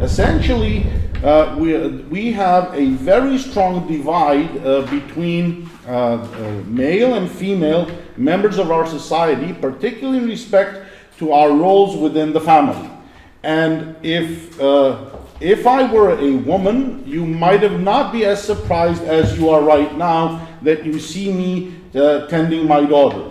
essentially, we have a very strong divide between male and female members of our society, particularly in respect to our roles within the family. And if I were a woman, you might have not be as surprised as you are right now that you see me tending my daughter.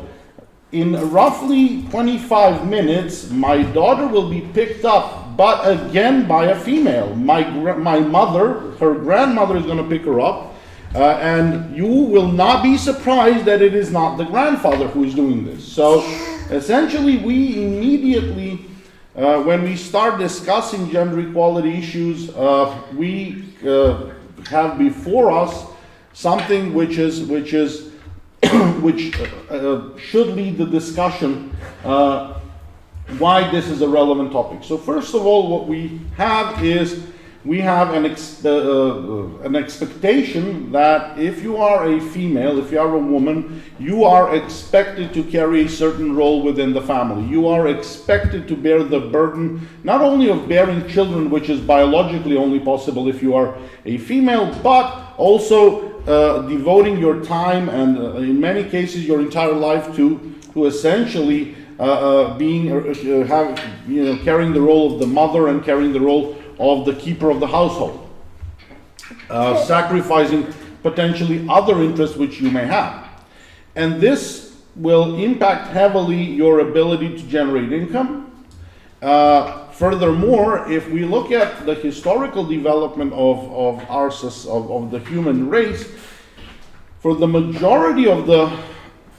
In roughly 25 minutes, my daughter will be picked up, but again by a female. My mother, her grandmother is going to pick her up, and you will not be surprised that it is not the grandfather who is doing this. So essentially, we immediately, when we start discussing gender equality issues, we have before us something which should lead the discussion why this is a relevant topic. So first of all, what we have is an expectation that if you are a female, if you are a woman, you are expected to carry a certain role within the family. You are expected to bear the burden not only of bearing children, which is biologically only possible if you are a female, but also devoting your time and in many cases your entire life to essentially carrying the role of the mother and carrying the role of the keeper of the household, sacrificing potentially other interests which you may have. And this will impact heavily your ability to generate income. Furthermore, if we look at the historical development of the human race, for the majority of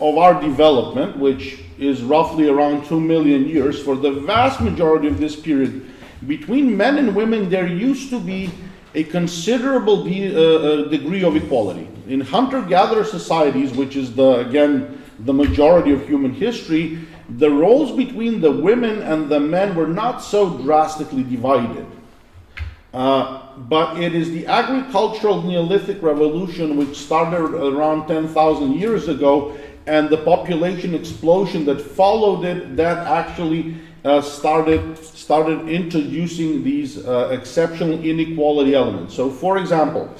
our development, which is roughly around 2 million years, for the vast majority of this period, between men and women, there used to be a considerable degree of equality. In hunter-gatherer societies, which is again the majority of human history, the roles between the women and the men were not so drastically divided. But it is the agricultural Neolithic revolution, which started around 10,000 years ago, and the population explosion that followed it, that actually started introducing these exceptional inequality elements. So, for example,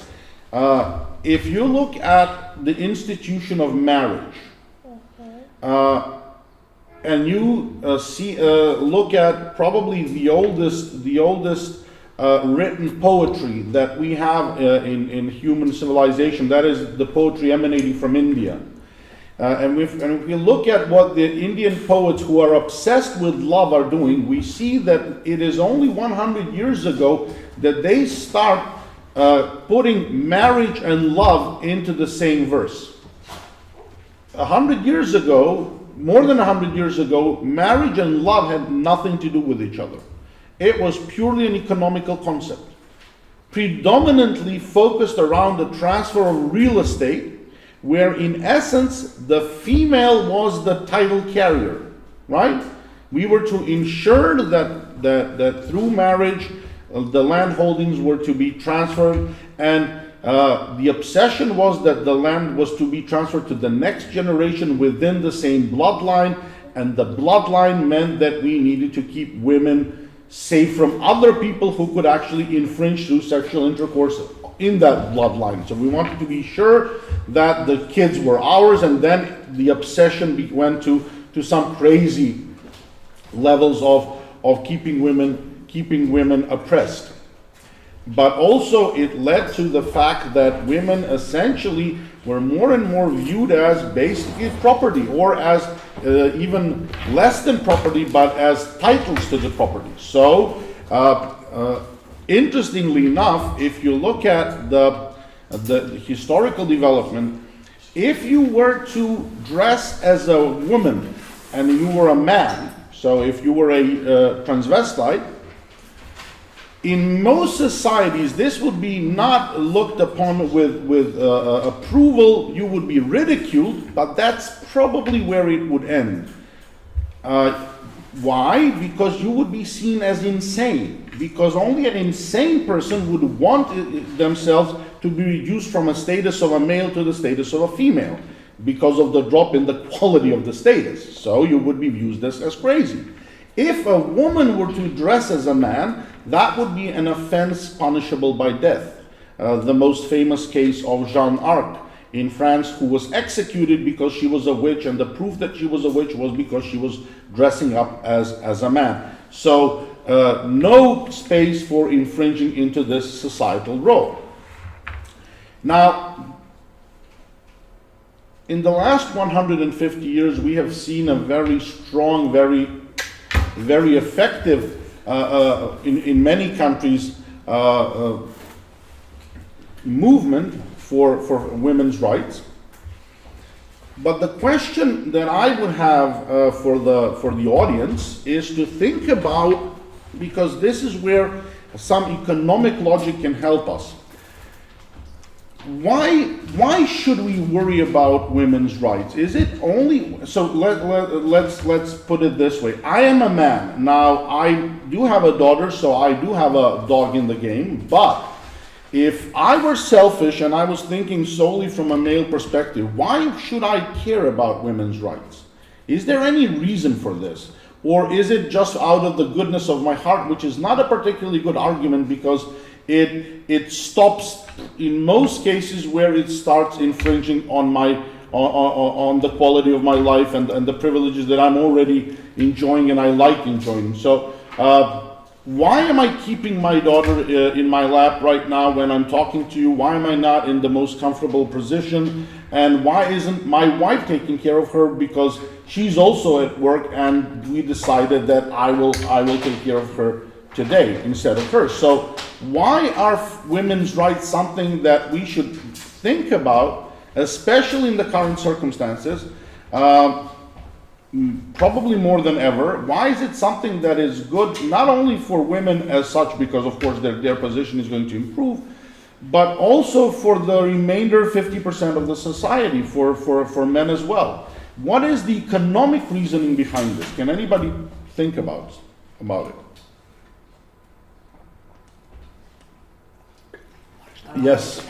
if you look at the institution of marriage, and you look at probably the oldest written poetry that we have in human civilization, that is the poetry emanating from India. And if we look at what the Indian poets who are obsessed with love are doing, we see that it is only 100 years ago that they start putting marriage and love into the same verse. 100 years ago, more than 100 years ago, marriage and love had nothing to do with each other. It was purely an economical concept, predominantly focused around the transfer of real estate, where in essence the female was the title carrier, right? We were to ensure that through marriage the land holdings were to be transferred, and the obsession was that the land was to be transferred to the next generation within the same bloodline, and the bloodline meant that we needed to keep women safe from other people who could actually infringe through sexual intercourse in that bloodline. So we wanted to be sure that the kids were ours, and then the obsession went to some crazy levels of keeping women oppressed. But also it led to the fact that women essentially were more and more viewed as basically property, or as even less than property, but as titles to the property. So interestingly enough, if you look at the historical development, if you were to dress as a woman and you were a man, so if you were a transvestite, in most societies this would be not looked upon with approval. You would be ridiculed, but that's probably where it would end. Why? Because you would be seen as insane. Because only an insane person would want themselves to be reduced from a status of a male to the status of a female, because of the drop in the quality of the status. So you would be viewed as crazy. If a woman were to dress as a man, that would be an offense punishable by death. The most famous case of Jeanne d'Arc in France, who was executed because she was a witch, and the proof that she was a witch was because she was dressing up as a man. So no space for infringing into this societal role. Now, in the last 150 years, we have seen a very strong, very effective, in many countries, movement for women's rights. But the question that I would have for the audience is to think about, because this is where some economic logic can help us. Why should we worry about women's rights? Is it only, so let's put it this way. I am a man. Now, I do have a daughter, so I do have a dog in the game, but if I were selfish and I was thinking solely from a male perspective, why should I care about women's rights? Is there any reason for this? Or is it just out of the goodness of my heart, which is not a particularly good argument, because it stops in most cases where it starts infringing on my on the quality of my life and the privileges that I'm already enjoying and I like enjoying. So why am I keeping my daughter in my lap right now when I'm talking to you? Why am I not in the most comfortable position? And why isn't my wife taking care of her? Because she's also at work, and we decided that I will take care of her today instead of her. So why are women's rights something that we should think about, especially in the current circumstances? Probably more than ever. Why is it something that is good not only for women as such, because of course their position is going to improve, but also for the remainder 50% of the society, for men as well? What is the economic reasoning behind this? Can anybody think about it? Yes.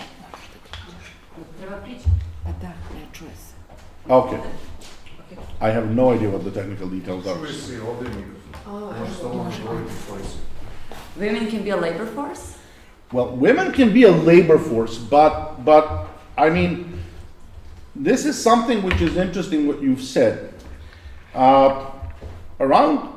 Okay. I have no idea what the technical details are. Women can be a labor force? Well, women can be a labor force, but I mean, this is something which is interesting what you've said. Around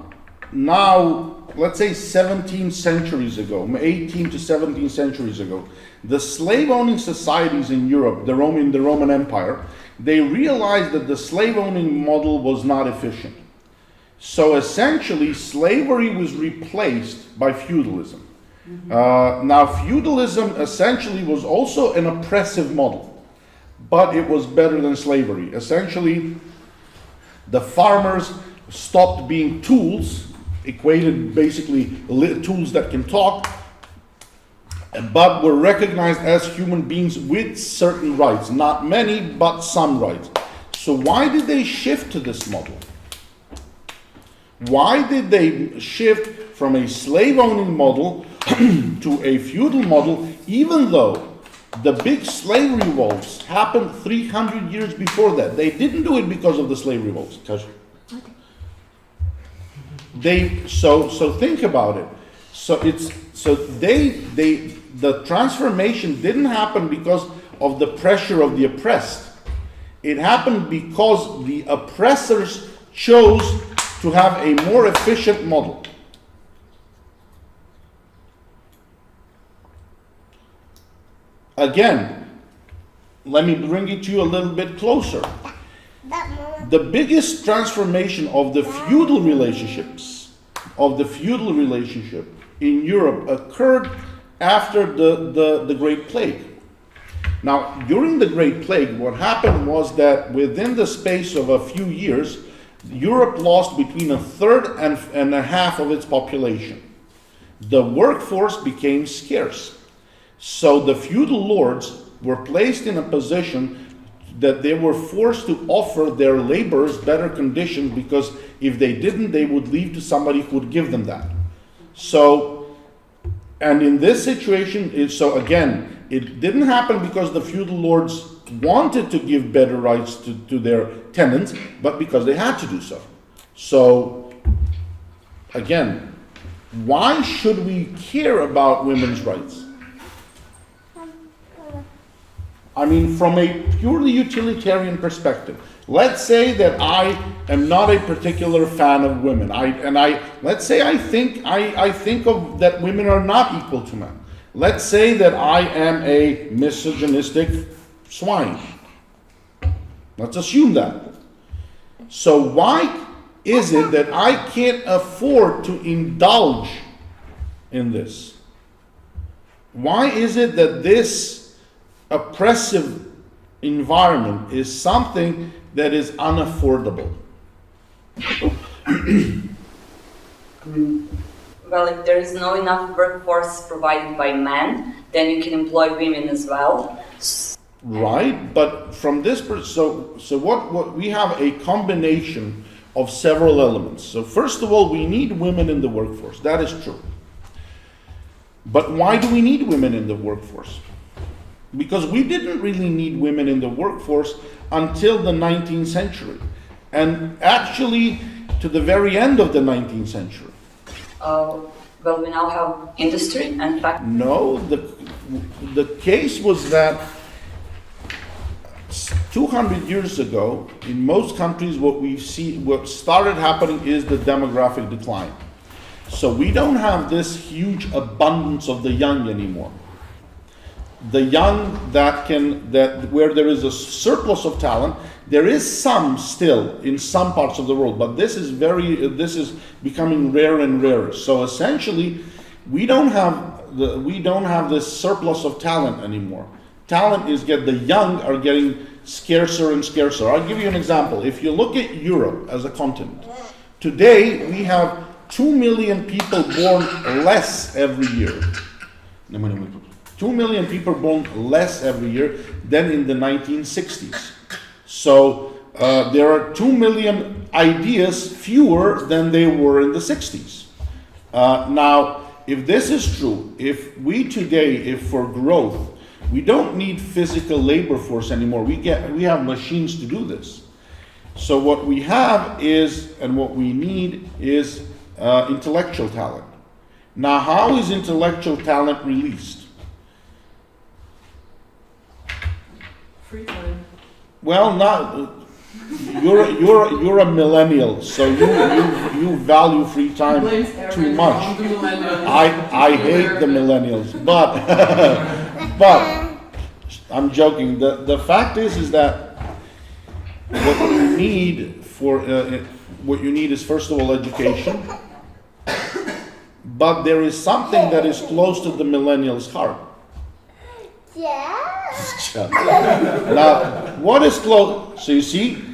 now, let's say 17 centuries ago, 18 to 17 centuries ago, the slave-owning societies in Europe, in the Roman Empire, they realized that the slave-owning model was not efficient. So essentially, slavery was replaced by feudalism. Now, feudalism essentially was also an oppressive model, but it was better than slavery. Essentially, the farmers stopped being tools, equated basically tools that can talk, but were recognized as human beings with certain rights. Not many, but some rights. So why did they shift to this model? Why did they shift from a slave-owning model to a feudal model, even though the big slave revolts happened 300 years before that? They didn't do it because of the slave revolts. So think about it. The transformation didn't happen because of the pressure of the oppressed. It happened because the oppressors chose to have a more efficient model. Again, let me bring it to you a little bit closer. The biggest transformation of the feudal relationship in Europe occurred after the Great Plague. Now, during the Great Plague, what happened was that within the space of a few years, Europe lost between a third and a half of its population. The workforce became scarce. So the feudal lords were placed in a position that they were forced to offer their laborers better conditions, because if they didn't, they would leave to somebody who would give them that. And in this situation, again, it didn't happen because the feudal lords wanted to give better rights to their tenants, but because they had to do so. So again, why should we care about women's rights? I mean, from a purely utilitarian perspective, let's say that I am not a particular fan of women. Let's say I think of that women are not equal to men. Let's say that I am a misogynistic swine. Let's assume that. So why is it that I can't afford to indulge in this? Why is it that this oppressive environment is something that is unaffordable? Well, if there is no enough workforce provided by men, then you can employ women as well. Right, but from this, so what we have a combination of several elements. So first of all, we need women in the workforce. That is true. But why do we need women in the workforce? Because we didn't really need women in the workforce until the 19th century, and actually to the very end of the 19th century. Well, we now have industry and factory. No, the case was that 200 years ago, in most countries, what started happening is the demographic decline. So we don't have this huge abundance of the young anymore. The young where there is a surplus of talent, there is some still in some parts of the world, but this is becoming rare and rarer. So essentially, we don't have this surplus of talent anymore. The young are getting scarcer and scarcer. I'll give you an example. If you look at Europe as a continent, today we have 2 million people born less every year. 2 million people born less every year than in the 1960s. So there are 2 million ideas fewer than they were in the 60s. Now, if this is true, if for growth, we don't need physical labor force anymore. We have machines to do this. So what we have is, and what we need is intellectual talent. Now, how is intellectual talent released? Free time. Well, not you're a millennial, so you value free time too much. I hate the millennials, but but I'm joking. The fact is that what you need is first of all education, but there is something that is close to the millennial's heart. Now, what is close? So you see,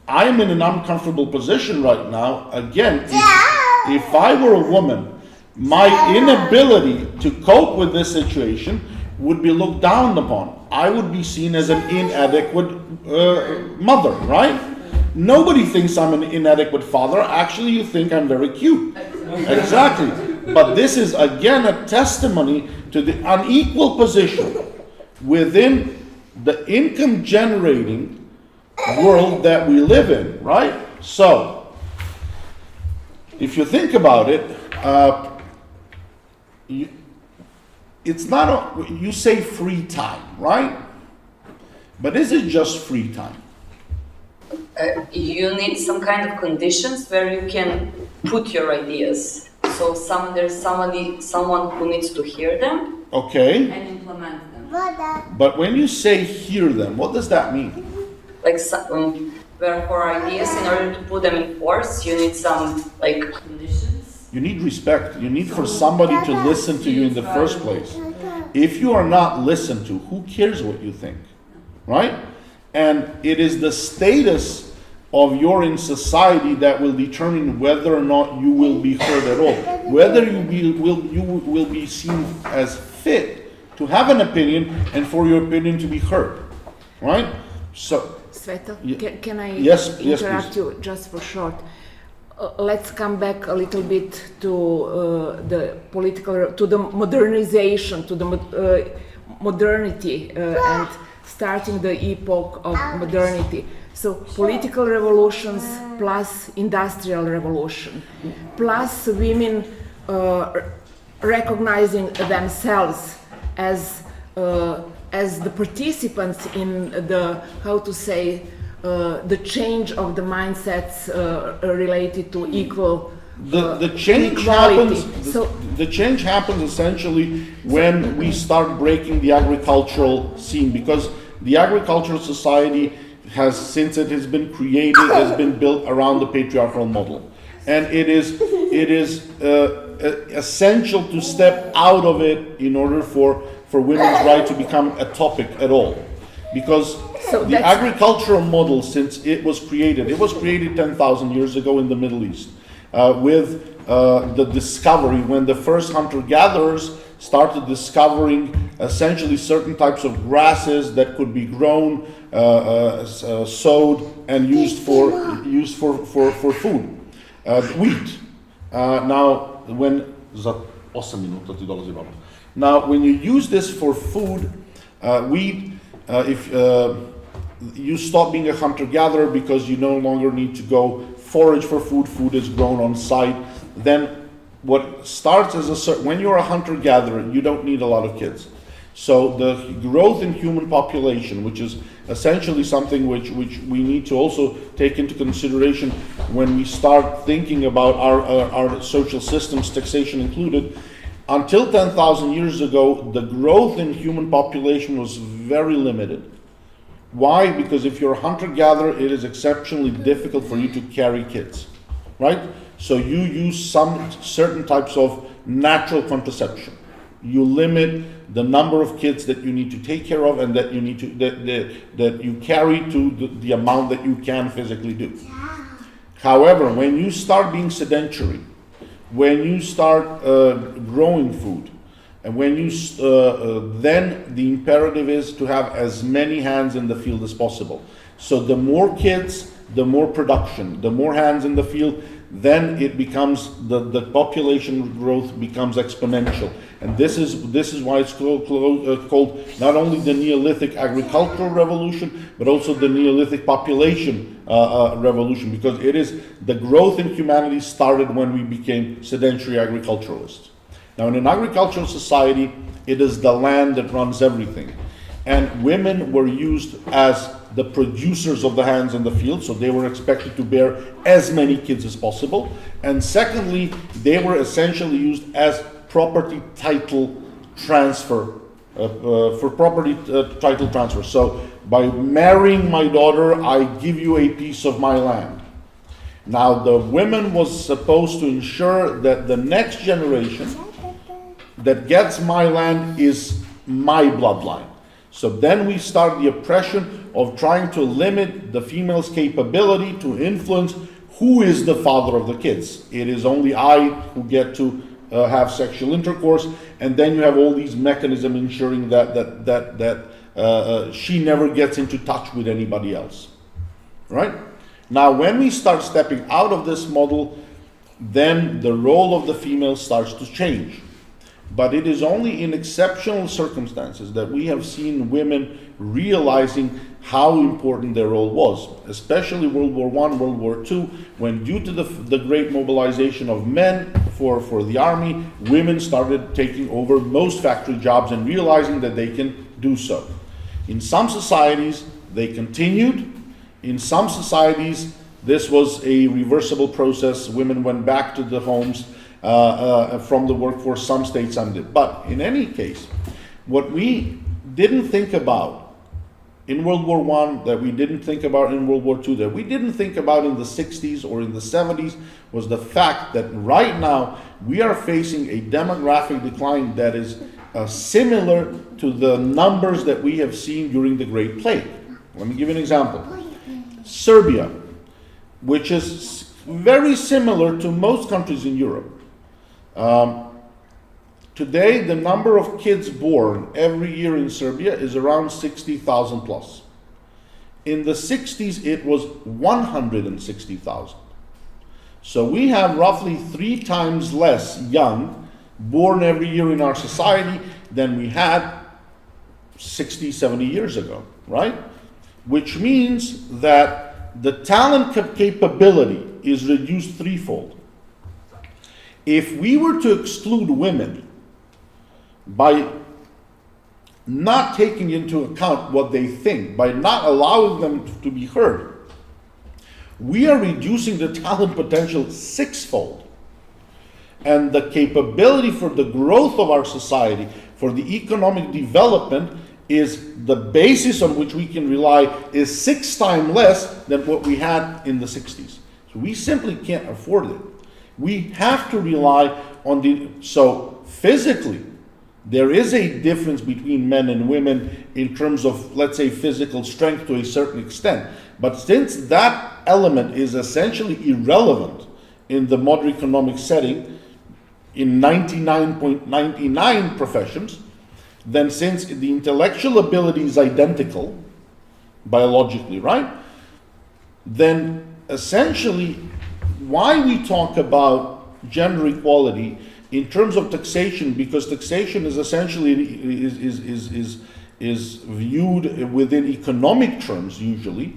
I'm in an uncomfortable position right now. Again, if I were a woman, my inability to cope with this situation would be looked down upon. I would be seen as an inadequate mother, right? Nobody thinks I'm an inadequate father. Actually, you think I'm very cute. Exactly. But this is again a testimony to the unequal position within the income generating world that we live in, right? So, if you think about it, it's not, you say free time, right? But is it just free time? You need some kind of conditions where you can put your ideas. So there's someone who needs to hear them. Okay. And implement them. But when you say hear them, what does that mean? Like where for ideas, in order to put them in force, you need some conditions. You need respect. You need for somebody to listen to you in the first place. If you are not listened to, who cares what you think, right? And it is the status of you in society that will determine whether or not you will be heard at all. Whether you will be seen as fit to have an opinion and for your opinion to be heard, right? So, Sveta, can I please. interrupt you just for short? Let's come back a little bit to the modernization, to the modernity and starting the epoch of modernity. So political revolutions plus industrial revolution, plus women recognizing themselves as the participants in the, how to say, the change of the mindsets related to equal the change equality. happens. So The change happens essentially when we start breaking the agricultural scene, because the agricultural society has, since it has been created, has been built around the patriarchal model, and it is essential to step out of it in order for women's right to become a topic at all, because So the that's- agricultural model, since it was created 10,000 years ago in the Middle East, with the discovery, when the first hunter-gatherers started discovering essentially certain types of grasses that could be grown, sowed, and used for food. Wheat. Now, za 8 minuta ti dolazi baba. Now, when you use this for food, wheat, if you stop being a hunter-gatherer because you no longer need to go forage for food, food is grown on site, then what starts as when you're a hunter-gatherer, you don't need a lot of kids. So the growth in human population, which is essentially something which we need to also take into consideration when we start thinking about our social systems, taxation included, until 10,000 years ago, the growth in human population was very limited. Why? Because if you're a hunter-gatherer, it is exceptionally difficult for you to carry kids, right? So you use some certain types of natural contraception. You limit the number of kids that you need to take care of and that you need to that you carry to the amount that you can physically do. However, when you start being sedentary, when you start growing food, and when you then the imperative is to have as many hands in the field as possible. So the more kids, the more production, the more hands in the field, then it becomes the population growth becomes exponential, and this is why it's called not only the Neolithic agricultural revolution, but also the Neolithic population revolution, because it is the growth in humanity started when we became sedentary agriculturalists. Now, in an agricultural society, it is the land that runs everything, and women were used as the producers of the hands in the field, so they were expected to bear as many kids as possible. And secondly, they were essentially used as property title transfer, for property title transfer. So by marrying my daughter, I give you a piece of my land. Now the women was supposed to ensure that the next generation that gets my land is my bloodline. So then we start the oppression of trying to limit the female's capability to influence who is the father of the kids. It is only I who get to have sexual intercourse, and then you have all these mechanisms ensuring that she never gets into touch with anybody else. Right? Now, when we start stepping out of this model, then the role of the female starts to change. But it is only in exceptional circumstances that we have seen women realizing how important their role was, especially World War I, World War II, when due to the great mobilization of men for the army, women started taking over most factory jobs and realizing that they can do so. In some societies, they continued. In some societies, this was a reversible process. Women went back to the homes from the workforce. Some states, some did. But in any case, what we didn't think about in World War I, that we didn't think about in World War II, that we didn't think about in the 60s or in the 70s, was the fact that right now we are facing a demographic decline that is similar to the numbers that we have seen during the Great Plague. Let me give you an example. Serbia, which is very similar to most countries in Europe. Today, the number of kids born every year in Serbia is around 60,000 plus. In the 60s, it was 160,000. So we have roughly 3 times less young born every year in our society than we had 60, 70 years ago, right? which means that the talent capability is reduced threefold. If we were to exclude women by not taking into account what they think, by not allowing them to be heard, we are reducing the talent potential sixfold. And the capability for the growth of our society, for the economic development, is the basis on which we can rely is 6 times less than what we had in the 60s. So we simply can't afford it. We have to rely on so physically, there is a difference between men and women in terms of, let's say, physical strength to a certain extent. But since that element is essentially irrelevant in the modern economic setting, in 99.99 professions, then since the intellectual ability is identical, biologically, right? Then essentially, why we talk about gender equality in terms of taxation, because taxation is essentially is viewed within economic terms usually,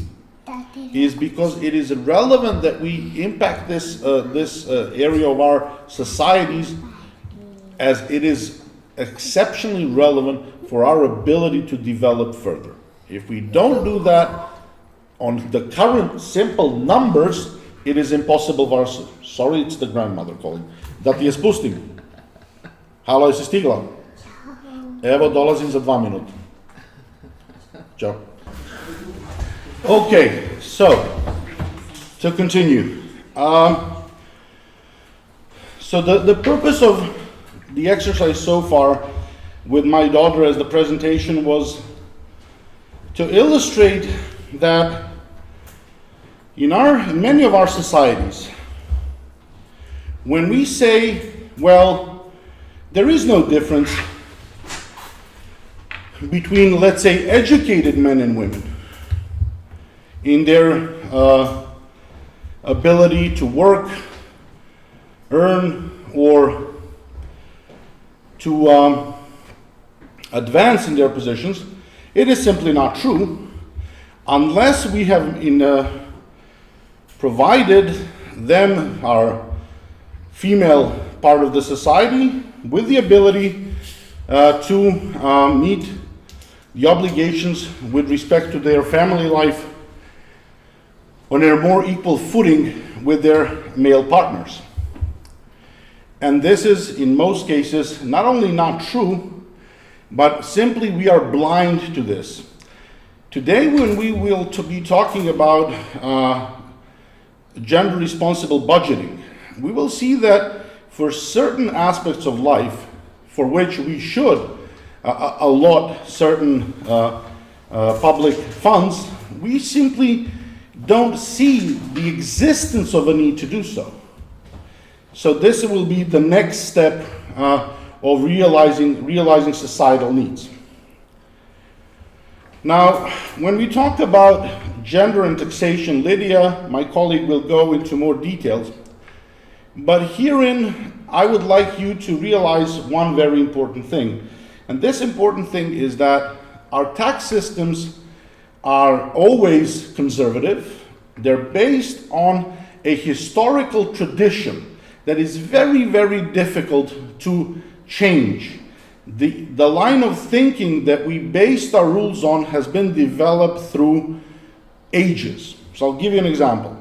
is because it is relevant that we impact this area of our societies, as it is exceptionally relevant for our ability to develop further. If we don't do that on the current simple numbers, it is impossible for us. Sorry, it's the grandmother calling. Da ti je spustim. Halo, jesi stigla? Evo, dolazim za 2 minuta. Ciao. Okay, so, to continue. So the purpose of the exercise so far with my daughter as the presentation was to illustrate that in many of our societies, when we say, well, there is no difference between, let's say, educated men and women in their ability to work, earn, or to advance in their positions, it is simply not true unless we have provided them, our female part of the society, with the ability to meet the obligations with respect to their family life on a more equal footing with their male partners. And this is, in most cases, not only not true, but simply we are blind to this. Today, when we will be talking about gender responsible budgeting, we will see that for certain aspects of life for which we should allot certain public funds, we simply don't see the existence of a need to do so. So this will be the next step of realizing societal needs. Now, when we talk about gender and taxation, Lydia, my colleague, will go into more details. But herein, I would like you to realize one very important thing. And this important thing is that our tax systems are always conservative. They're based on a historical tradition that is very, very difficult to change. The line of thinking that we based our rules on has been developed through ages. So I'll give you an example.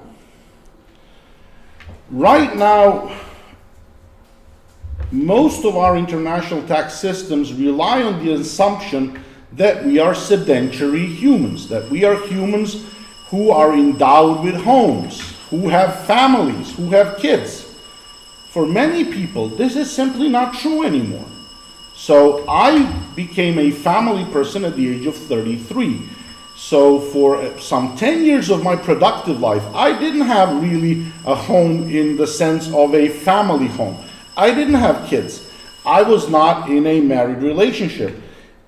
Right now, most of our international tax systems rely on the assumption that we are sedentary humans, that we are humans who are endowed with homes, who have families, who have kids. For many people, this is simply not true anymore. So I became a family person at the age of 33. So for some 10 years of my productive life, I didn't have really a home in the sense of a family home. I didn't have kids. I was not in a married relationship.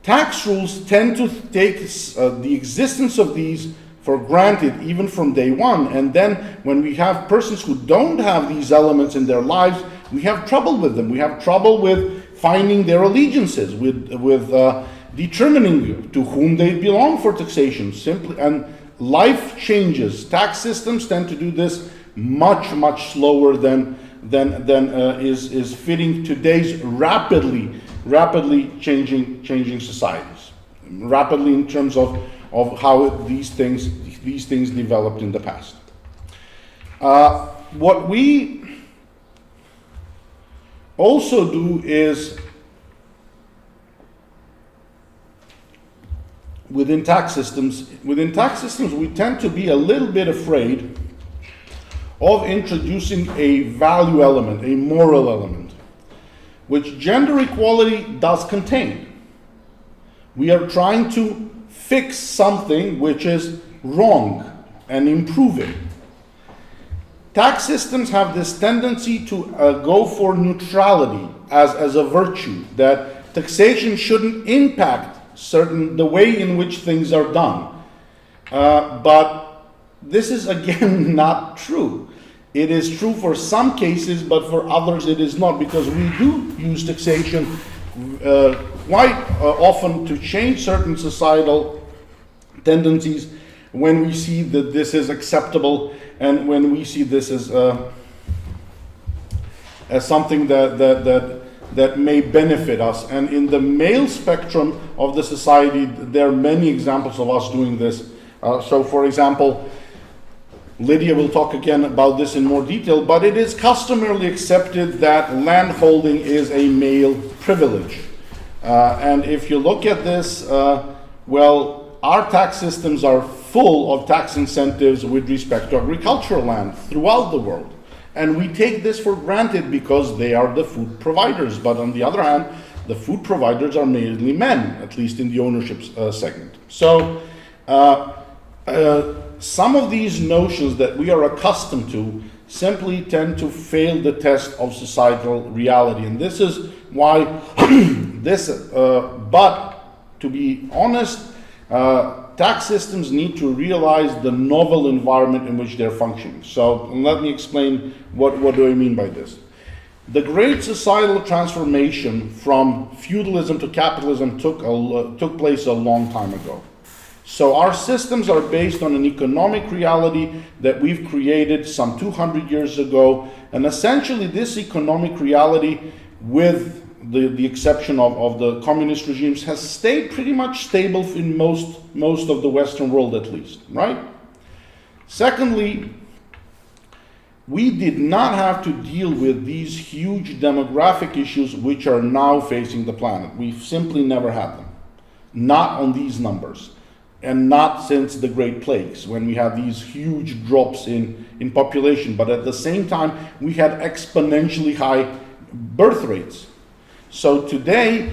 Tax rules tend to take the existence of these for granted even from day one. And then when we have persons who don't have these elements in their lives, we have trouble with them. We have trouble with finding their allegiances, with determining to whom they belong for taxation. Simply, and life changes. Tax systems tend to do this much slower than is fitting today's rapidly changing societies. Rapidly in terms of how these things developed in the past. What we also do is, within tax systems, we tend to be a little bit afraid of introducing a value element, a moral element, which gender equality does contain. We are trying to fix something which is wrong and improve it. Tax systems have this tendency to go for neutrality as a virtue, that taxation shouldn't impact the way in which things are done. But this is again not true. It is true for some cases, but for others it is not, because we do use taxation quite often to change certain societal tendencies when we see that this is acceptable, and when we see this as something that may benefit us. And in the male spectrum of the society, there are many examples of us doing this. So for example, Lydia will talk again about this in more detail, but it is customarily accepted that landholding is a male privilege. And if you look at this, well, our tax systems are full of tax incentives with respect to agricultural land throughout the world. And we take this for granted because they are the food providers. But on the other hand, the food providers are mainly men, at least in the ownership segment. So some of these notions that we are accustomed to simply tend to fail the test of societal reality. And this is why but to be honest, tax systems need to realize the novel environment in which they're functioning. So let me explain what do I mean by this. The great societal transformation from feudalism to capitalism took place a long time ago. So our systems are based on an economic reality that we've created some 200 years ago, and essentially this economic reality, with the exception of the communist regimes, has stayed pretty much stable in most of the Western world, at least, right? Secondly, we did not have to deal with these huge demographic issues which are now facing the planet. We've simply never had them. Not on these numbers. And not since the Great Plagues, when we had these huge drops in population. But at the same time, we had exponentially high birth rates. So today,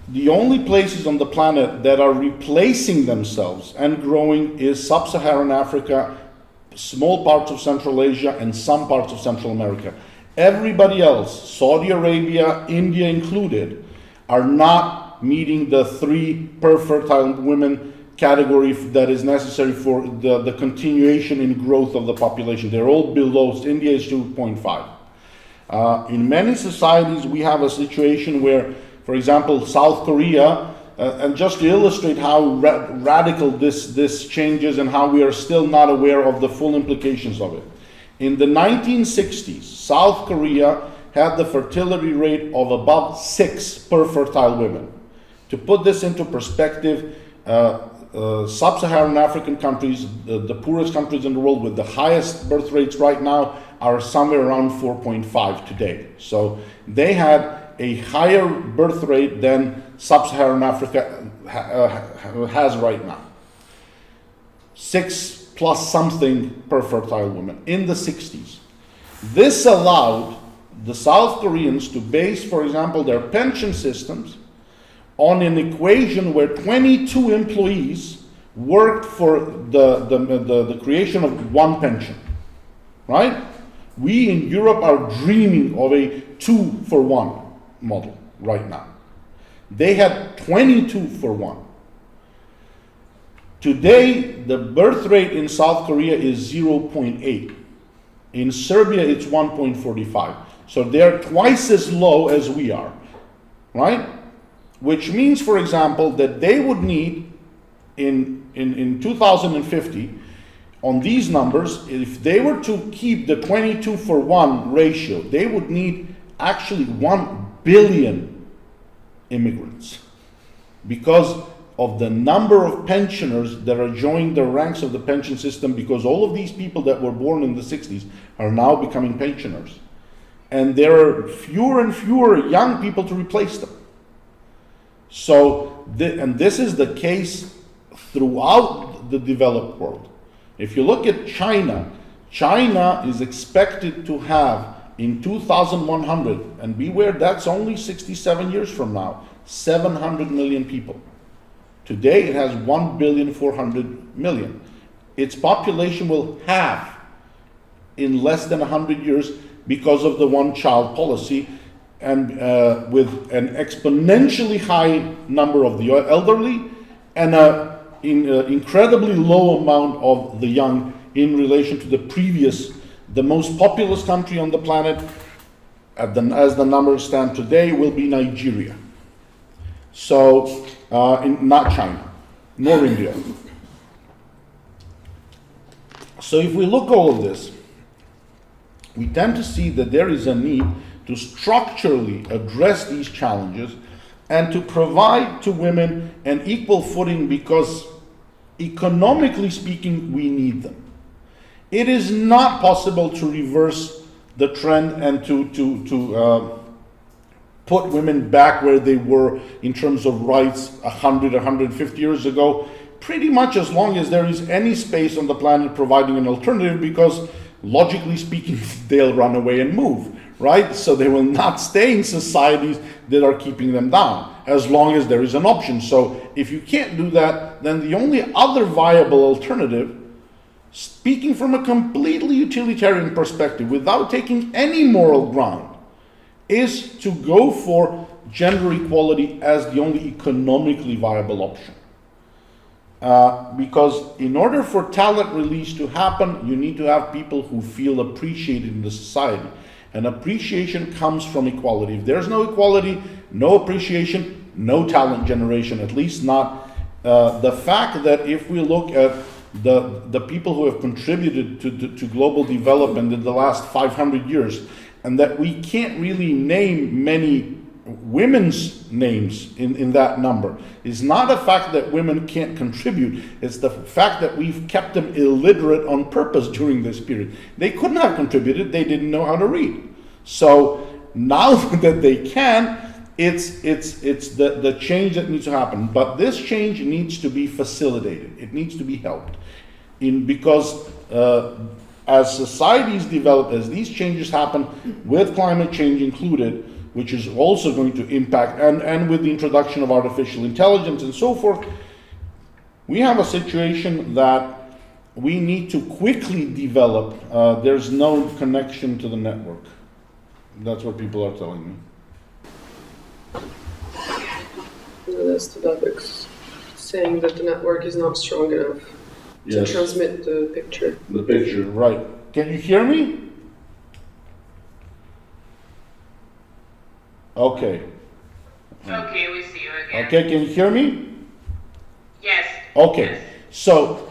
the only places on the planet that are replacing themselves and growing is Sub-Saharan Africa, small parts of Central Asia, and some parts of Central America. Everybody else, Saudi Arabia, India included, are not meeting the 3 per fertile women category that is necessary for the continuation in growth of the population. They're all below. India is 2.5. In many societies, we have a situation where, for example, South Korea, and just to illustrate how radical this changes and how we are still not aware of the full implications of it. In the 1960s, South Korea had the fertility rate of above 6 per fertile women. To put this into perspective, Sub-Saharan African countries, the poorest countries in the world with the highest birth rates right now, are somewhere around 4.5 today. So they had a higher birth rate than Sub-Saharan Africa has right now. 6 plus something per fertile woman in the 60s. This allowed the South Koreans to base, for example, their pension systems on an equation where 22 employees worked for the creation of one pension, right? We in Europe are dreaming of a 2-for-1 model right now. They had 22 for 1. Today, the birth rate in South Korea is 0.8. In Serbia, it's 1.45. So they're twice as low as we are, right? which means, for example, that they would need in 2050, on these numbers, if they were to keep the 22-for-1 ratio, they would need actually 1 billion immigrants, because of the number of pensioners that are joining the ranks of the pension system, because all of these people that were born in the 60s are now becoming pensioners. And there are fewer and fewer young people to replace them. So, and this is the case throughout the developed world. If you look at China, China is expected to have in 2100, and beware, that's only 67 years from now, 700 million people. Today it has 1,400,000,000. Its population will halve in less than 100 years because of the one-child policy, and with an exponentially high number of the elderly and an incredibly low amount of the young in relation to the most populous country on the planet, as the numbers stand today, will be Nigeria. So, not China, nor India. So if we look at all of this, we tend to see that there is a need to structurally address these challenges and to provide to women an equal footing, because economically speaking, we need them. It is not possible to reverse the trend and to put women back where they were in terms of rights 100, 150 years ago, pretty much as long as there is any space on the planet providing an alternative, because logically speaking, they'll run away and move, right? So they will not stay in societies that are keeping them down, as long as there is an option. So if you can't do that, then the only other viable alternative, speaking from a completely utilitarian perspective, without taking any moral ground, is to go for gender equality as the only economically viable option. Because in order for talent release to happen, you need to have people who feel appreciated in the society. And appreciation comes from equality. If there's no equality, no appreciation, no talent generation, at least not. The fact that if we look at the people who have contributed to global development in the last 500 years, and that we can't really name many women's names in that number, is not a fact that women can't contribute. It's the fact that we've kept them illiterate on purpose during this period. They couldn't have contributed, they didn't know how to read. So now that they can, it's the change that needs to happen. But this change needs to be facilitated. It needs to be helped. Because as societies develop, as these changes happen, with climate change included, which is also going to impact, and with the introduction of artificial intelligence and so forth, we have a situation that we need to quickly develop. There's no connection to the network. That's what people are telling me. That's the topics saying that the network is not strong enough to transmit the picture. The picture, right. Can you hear me? Okay. Okay, we see you again. Okay, can you hear me? Yes. Okay. Yes. So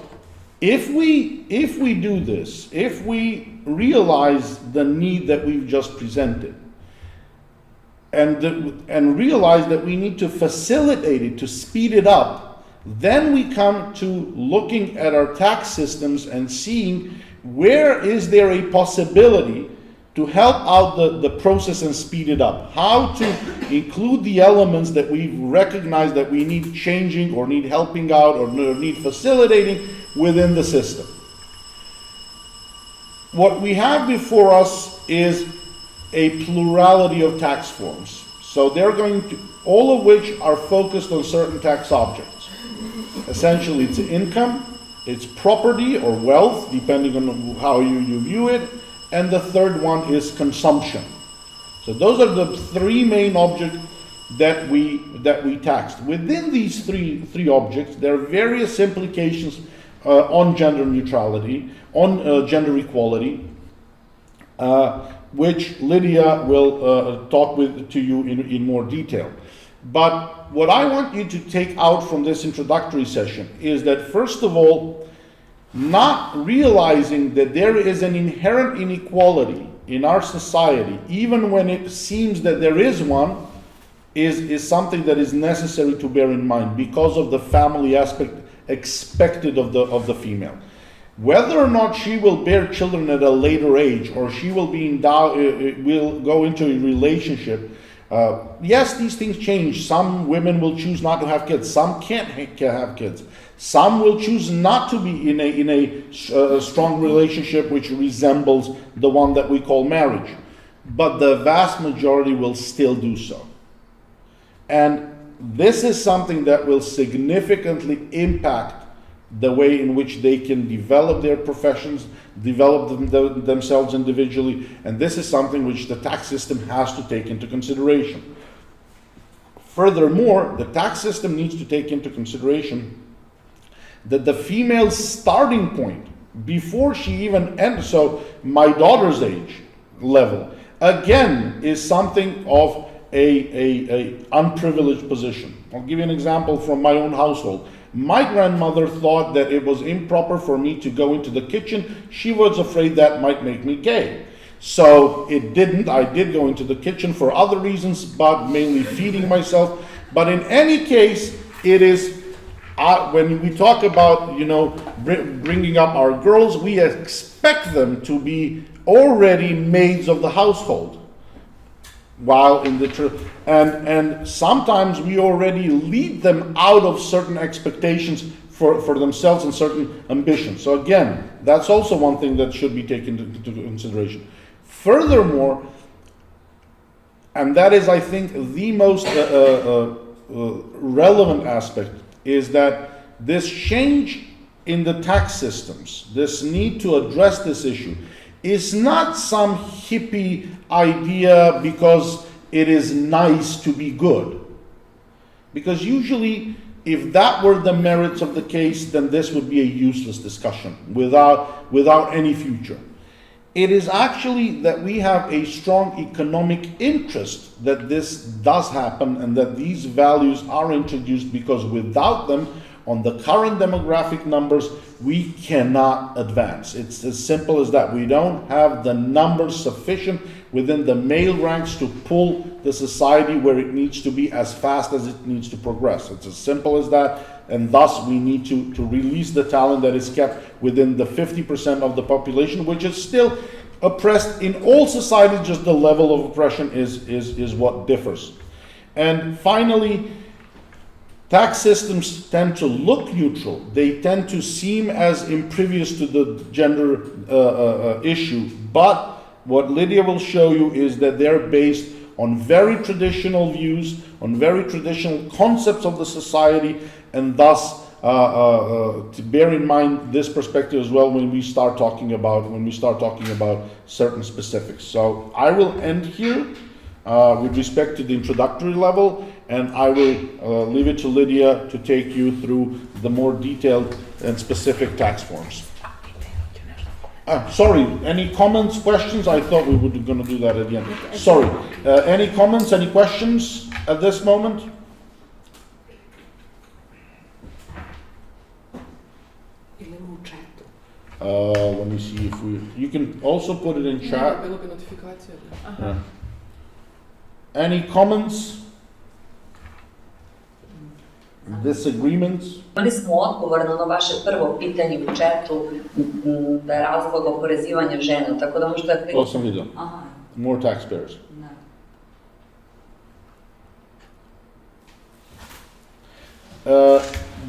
if we do this, if we realize the need that we've just presented, and realize that we need to facilitate it, to speed it up, then we come to looking at our tax systems and seeing where is there a possibility to help out the process and speed it up. How to include the elements that we've recognized that we need changing or need helping out or need facilitating within the system. What we have before us is a plurality of tax forms. So they're going to, all of which are focused on certain tax objects. Essentially, it's income, it's property or wealth, depending on how you view it, and the third one is consumption. So those are the three main objects that we taxed. Within these three objects, there are various implications on gender neutrality, on gender equality, which Lydia will talk to you in more detail. But what I want you to take out from this introductory session is that, first of all, not realizing that there is an inherent inequality in our society, even when it seems that there is one, is something that is necessary to bear in mind because of the family aspect expected of the female. Whether or not she will bear children at a later age, or she will will go into a relationship, yes, these things change. Some women will choose not to have kids. Some can't have kids. Some will choose not to be in a strong relationship which resembles the one that we call marriage. But the vast majority will still do so. And this is something that will significantly impact the way in which they can develop their professions, develop themselves individually, and this is something which the tax system has to take into consideration. Furthermore, the tax system needs to take into consideration that the female's starting point, before she even enters, so my daughter's age level, again, is something of a unprivileged position. I'll give you an example from my own household. My grandmother thought that it was improper for me to go into the kitchen. She was afraid that might make me gay. So it didn't. I did go into the kitchen for other reasons, but mainly feeding myself. But in any case, it is, when we talk about, bringing up our girls, we expect them to be already maids of the household. While in the church, and sometimes we already lead them out of certain expectations for themselves and certain ambitions. So again, that's also one thing that should be taken into consideration. Furthermore, and that is, I think, the most relevant aspect, is that this change in the tax systems, this need to address this issue, is not some hippie idea because it is nice to be good. Because usually, if that were the merits of the case, then this would be a useless discussion without any future. It is actually that we have a strong economic interest that this does happen and that these values are introduced, because without them, on the current demographic numbers, we cannot advance. It's as simple as that. We don't have the numbers sufficient within the male ranks to pull the society where it needs to be as fast as it needs to progress. It's as simple as that, and thus we need to release the talent that is kept within the 50% of the population, which is still oppressed in all societies. Just the level of oppression is what differs. And finally, tax systems tend to look neutral. They tend to seem as impervious to the gender issue. But what Lydia will show you is that they're based on very traditional views, on very traditional concepts of the society, and thus to bear in mind this perspective as well when we start talking about certain specifics. So I will end here with respect to the introductory level, and I will leave it to Lydia to take you through the more detailed and specific tax forms. Sorry, any comments, questions? I thought we were going to do that at the end. Sorry, any comments, any questions at this moment? Let me see if you can also put it in chat. Yeah. Any comments? Disagreements? Imali smo odgovor na ono vaše prvo pitanje u chatu, da je razlog oporezivanja žena, tako da možda... To sam vidio. More taxpayers.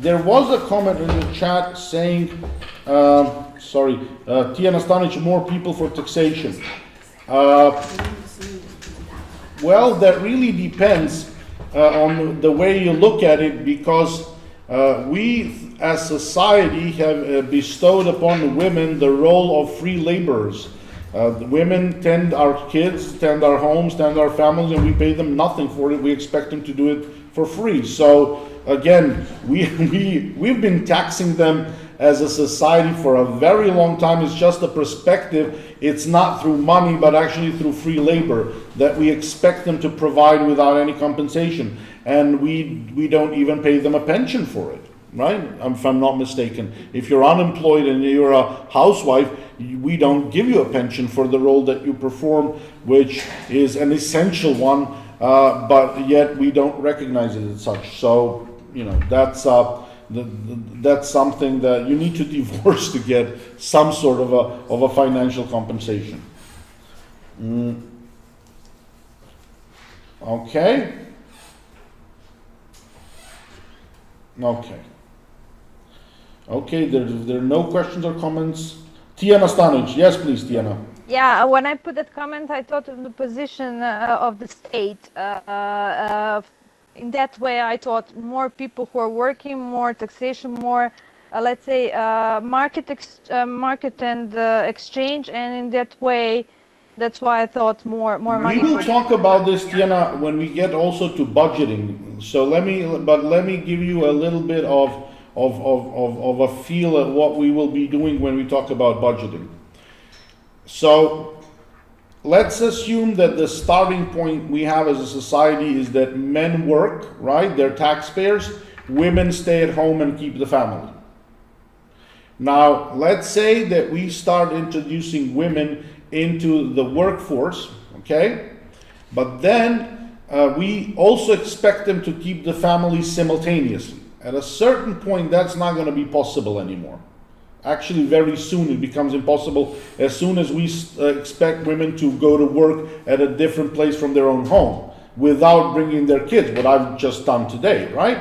There was a comment in the chat saying, Tijana Stanić, more people for taxation. Well, that really depends on the way you look at it, because we as society have bestowed upon women the role of free laborers. The women tend our kids, tend our homes, tend our families, and we pay them nothing for it. We expect them to do it for free. So again, we've been taxing them as a society for a very long time. It's just a perspective. It's not through money, but actually through free labor that we expect them to provide without any compensation. and we don't even pay them a pension for it, right? If I'm not mistaken. If you're unemployed and you're a housewife, we don't give you a pension for the role that you perform, which is an essential one, but yet we don't recognize it as such. So, that's that's something that you need to divorce to get some sort of a financial compensation. Okay. Okay, there are no questions or comments. Tijana Stanic, yes please, Tijana. Yeah, when I put that comment, I thought of the position of the state. In that way, I thought more people who are working, more taxation, more, let's say, market and exchange, and in that way, that's why I thought more money. We will talk about this, Tiana, when we get also to budgeting. So let me give you a little bit of a feel of what we will be doing when we talk about budgeting. So let's assume that the starting point we have as a society is that men work, right? They're taxpayers. Women stay at home and keep the family. Now, let's say that we start introducing women into the workforce, okay? But then we also expect them to keep the family simultaneously. At a certain point, that's not going to be possible anymore. Actually, very soon it becomes impossible as soon as we expect women to go to work at a different place from their own home without bringing their kids, what I've just done today, right?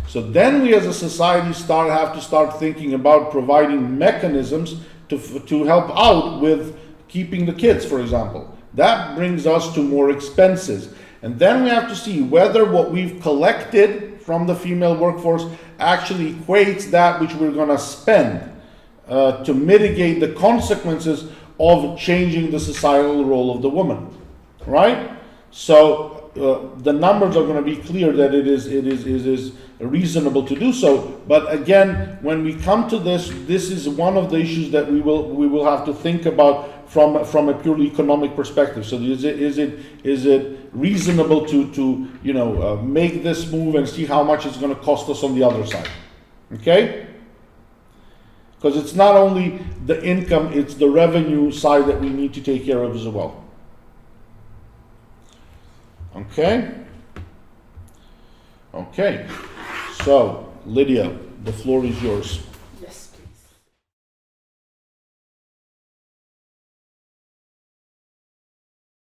So then we as a society have to start thinking about providing mechanisms to help out with keeping the kids, for example. That brings us to more expenses. And then we have to see whether what we've collected from the female workforce actually equates that which we're going to spend to mitigate the consequences of changing the societal role of the woman, right? So the numbers are going to be clear that it is reasonable to do so. But again, when we come to this is one of the issues that we will have to think about from a purely economic perspective. So is it reasonable to make this move and see how much it's going to cost us on the other side? Okay? Because it's not only the income, it's the revenue side that we need to take care of as well. Okay? Okay. So, Lydia, the floor is yours.